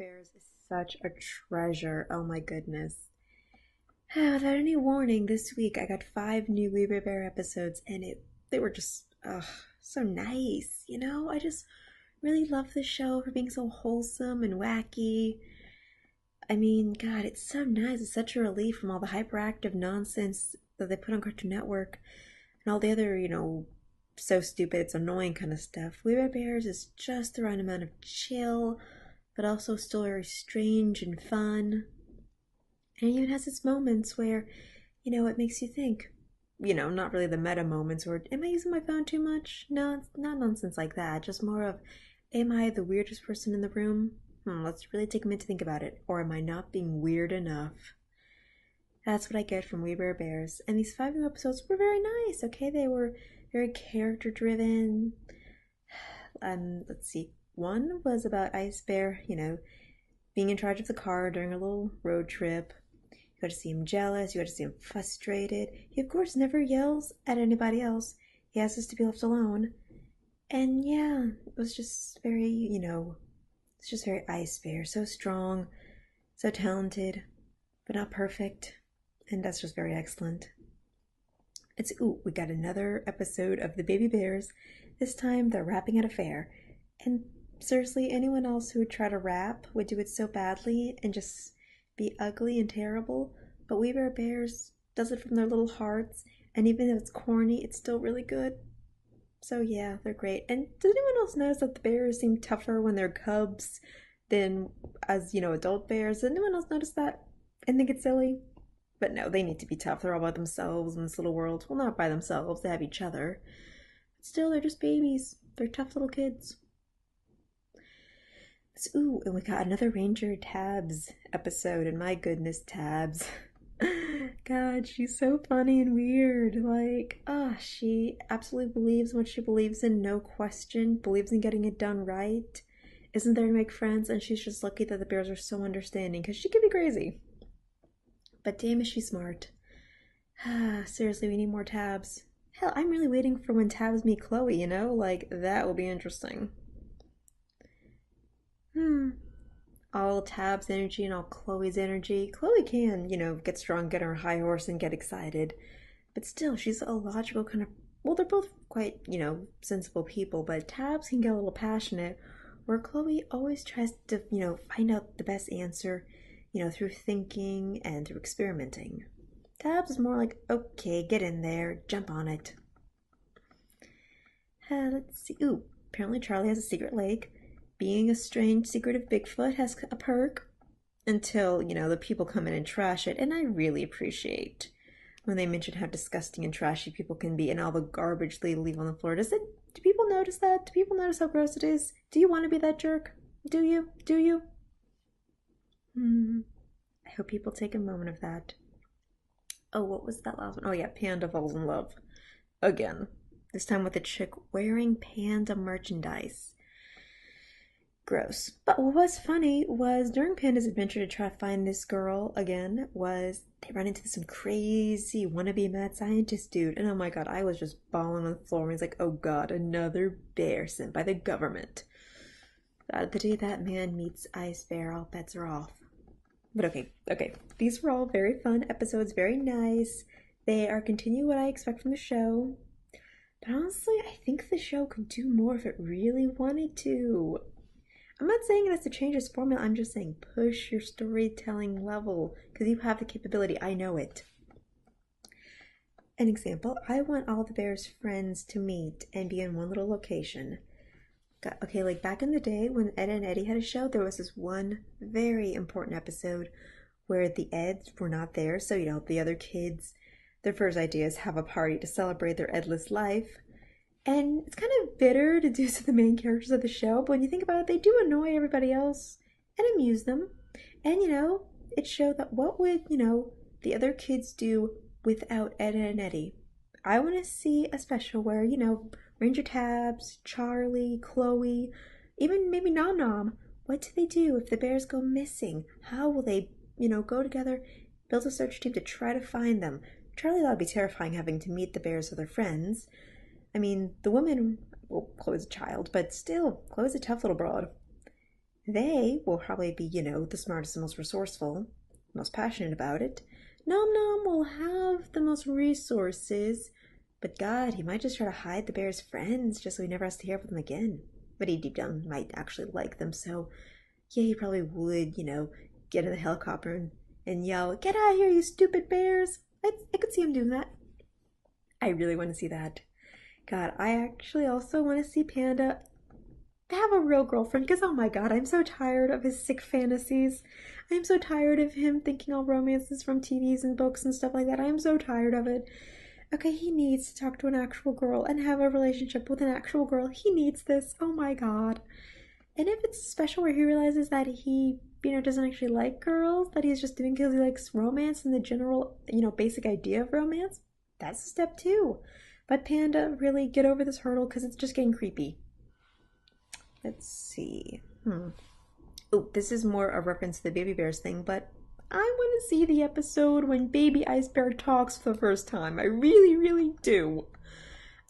Bears is such a treasure. Oh my goodness. Without any warning, this week I got 5 new We Bear episodes, and they were just so nice. I just really love the show for being so wholesome and wacky. I mean, God, it's so nice. It's such a relief from all the hyperactive nonsense that they put on Cartoon Network and all the other, so stupid, it's annoying kind of stuff. We Bears is just the right amount of chill, but also still very strange and fun. And it even has its moments where, it makes you think. Not really the meta moments where, am I using my phone too much? No, it's not nonsense like that. Just more of, am I the weirdest person in the room? Let's really take a minute to think about it. Or am I not being weird enough? That's what I get from We Bears. And these 5 new episodes were very nice, okay? They were very character driven. Let's see. One was about Ice Bear, being in charge of the car during a little road trip. You got to see him jealous, you got to see him frustrated. He, of course, never yells at anybody else. He asks to be left alone. And yeah, it was just very, it's just very Ice Bear. So strong, so talented, but not perfect. And that's just very excellent. We got another episode of the Baby Bears. This time they're rapping at a fair. And seriously, anyone else who would try to rap would do it so badly and just be ugly and terrible. But We Bears does it from their little hearts, and even though it's corny, it's still really good. So yeah, they're great. And does anyone else notice that the bears seem tougher when they're cubs than as, adult bears? Does anyone else notice that and think it's silly? But no, they need to be tough. They're all by themselves in this little world. Well, not by themselves. They have each other. But still, they're just babies. They're tough little kids. And we got another Ranger Tabs episode. And my goodness, Tabs. God, she's so funny and weird. She absolutely believes in what she believes in, no question. Believes in getting it done right. Isn't there to make friends. And she's just lucky that the bears are so understanding. Because she could be crazy. But damn is she smart. Seriously, we need more Tabs. Hell, I'm really waiting for when Tabs meet Chloe, that will be interesting. All Tabs' energy and all Chloe's energy. Chloe can, get strong, get on her high horse and get excited. But still, she's a logical kind of... Well, they're both quite, sensible people, but Tabs can get a little passionate, where Chloe always tries to, find out the best answer, through thinking and through experimenting. Tabs is more like, okay, get in there, jump on it. Let's see. Apparently Charlie has a secret lake. Being a strange, secretive Bigfoot has a perk. Until, the people come in and trash it. And I really appreciate when they mention how disgusting and trashy people can be and all the garbage they leave on the floor. Do people notice that? Do people notice how gross it is? Do you want to be that jerk? Do you? I hope people take a moment of that. Oh, what was that last one? Oh yeah, Panda falls in love. Again. This time with a chick wearing panda merchandise. Gross. But what was funny was during Panda's adventure to try to find this girl again was they run into some crazy wannabe mad scientist dude. And oh my god, I was just bawling on the floor. And he's like, oh god, another bear sent by the government. The day that man meets Ice Bear, all bets are off. But okay. These were all very fun episodes, very nice. They are continuing what I expect from the show. But honestly, I think the show could do more if it really wanted to. I'm not saying it has to change its formula, I'm just saying push your storytelling level, because you have the capability, I know it. An example, I want all the bears' friends to meet and be in one little location. Okay, back in the day when Ed and Eddie had a show, there was this one very important episode where the Eds were not there. So, the other kids, their first idea is have a party to celebrate their Edless life. And it's kind of bitter to do to the main characters of the show, but when you think about it, they do annoy everybody else and amuse them. And, it showed that what would, the other kids do without Ed and Eddie. I want to see a special where, Ranger Tabs, Charlie, Chloe, even maybe Nom Nom. What do they do if the bears go missing? How will they, go together, build a search team to try to find them? Charlie, that would be terrifying having to meet the bears with their friends. I mean, the woman, well, Chloe's a child, but still, Chloe's a tough little broad. They will probably be, the smartest and most resourceful, most passionate about it. Nom Nom will have the most resources, but God, he might just try to hide the bear's friends just so he never has to hear from them again. But he deep down might actually like them, so yeah, he probably would, get in the helicopter and yell, "Get out of here, you stupid bears!" I could see him doing that. I really want to see that. God, I actually also want to see Panda have a real girlfriend because, oh my God, I'm so tired of his sick fantasies. I'm so tired of him thinking all romances from TVs and books and stuff like that. I'm so tired of it. Okay, he needs to talk to an actual girl and have a relationship with an actual girl. He needs this. Oh my God. And if it's special where he realizes that he, doesn't actually like girls, that he's just doing because he likes romance and the general, basic idea of romance, that's a step too. But Panda, really get over this hurdle because it's just getting creepy. Let's see. Oh, this is more a reference to the baby bears thing, but I want to see the episode when baby ice bear talks for the first time. I really, really do.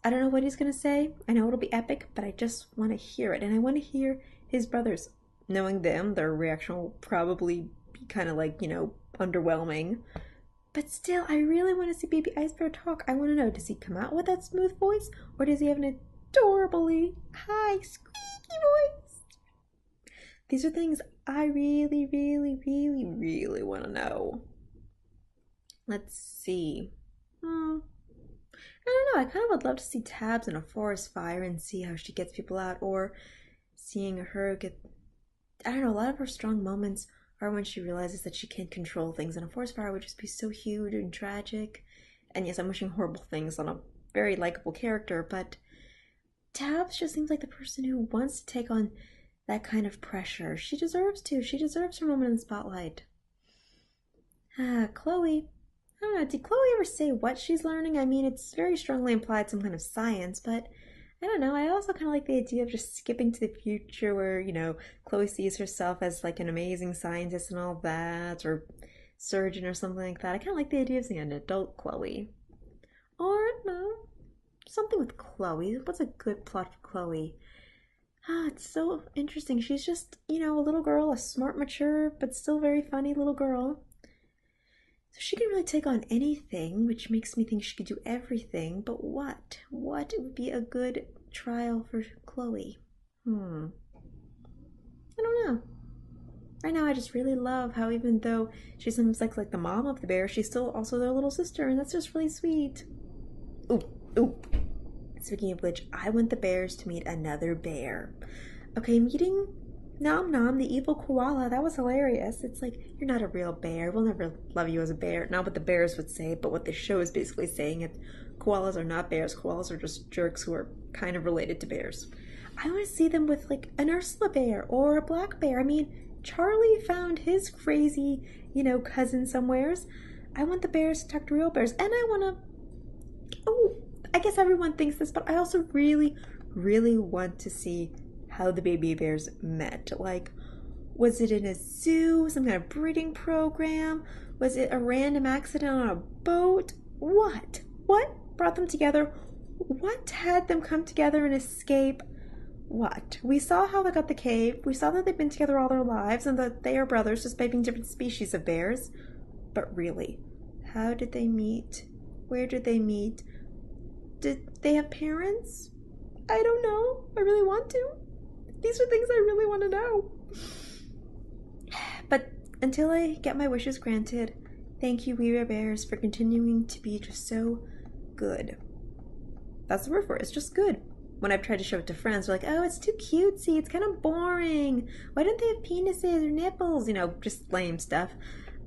I don't know what he's going to say. I know it'll be epic, but I just want to hear it. And I want to hear his brothers. Knowing them, their reaction will probably be kind of like, underwhelming. But still, I really want to see baby ice bear talk. I want to know, does he come out with that smooth voice? Or does he have an adorably high, squeaky voice? These are things I really, really, really, really want to know. Let's see. I don't know, I kind of would love to see Tabs in a forest fire and see how she gets people out, or seeing her get, I don't know, a lot of her strong moments are when she realizes that she can't control things, and a forest fire would just be so huge and tragic. And yes, I'm wishing horrible things on a very likable character, but Tabs just seems like the person who wants to take on that kind of pressure. She deserves to. She deserves her moment in the spotlight. Chloe. I don't know, did Chloe ever say what she's learning? I mean, it's very strongly implied some kind of science, but I don't know. I also kind of like the idea of just skipping to the future where, Chloe sees herself as like an amazing scientist and all that, or surgeon or something like that. I kind of like the idea of seeing an adult Chloe. Or, no, something with Chloe. What's a good plot for Chloe? It's so interesting. She's just, a little girl, a smart, mature, but still very funny little girl. So she can really take on anything, which makes me think she could do everything, but what? What would be a good trial for Chloe? I don't know. Right now I just really love how even though she sometimes like the mom of the bear, she's still also their little sister, and that's just really sweet. Ooh. Speaking of which, I want the bears to meet another bear. Okay, meeting Nom Nom, the evil koala, that was hilarious. It's like, you're not a real bear. We'll never love you as a bear. Not what the bears would say, but what the show is basically saying. Koalas are not bears. Koalas are just jerks who are kind of related to bears. I want to see them with like an Ursula bear or a black bear. I mean, Charlie found his crazy, cousin somewheres. I want the bears to talk to real bears. And I want to... I guess everyone thinks this, but I also really, really want to see how the baby bears met. Like, was it in a zoo, some kind of breeding program? Was it a random accident on a boat? What brought them together? What had them come together and escape? What? We saw how they got the cave. We saw that they've been together all their lives and that they are brothers despite being different species of bears. But really, how did they meet? Where did they meet? Did they have parents? I don't know. I really want to. These are things I really want to know. But until I get my wishes granted, thank you, We Bear Bears, for continuing to be just so good. That's the word for it. It's just good. When I've tried to show it to friends, they're like, oh, it's too cutesy. It's kind of boring. Why don't they have penises or nipples? Just lame stuff.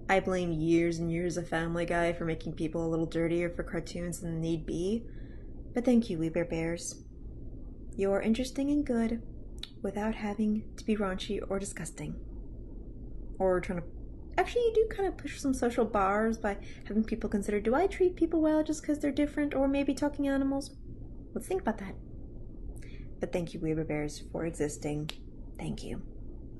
I blame years and years of Family Guy for making people a little dirtier for cartoons than need be. But thank you, We Bear Bears. You're interesting and good without having to be raunchy or disgusting. Or trying to... Actually, you do kind of push some social bars by having people consider, do I treat people well just because they're different? Or maybe talking animals? Let's think about that. But thank you, We Bear Bears, for existing. Thank you.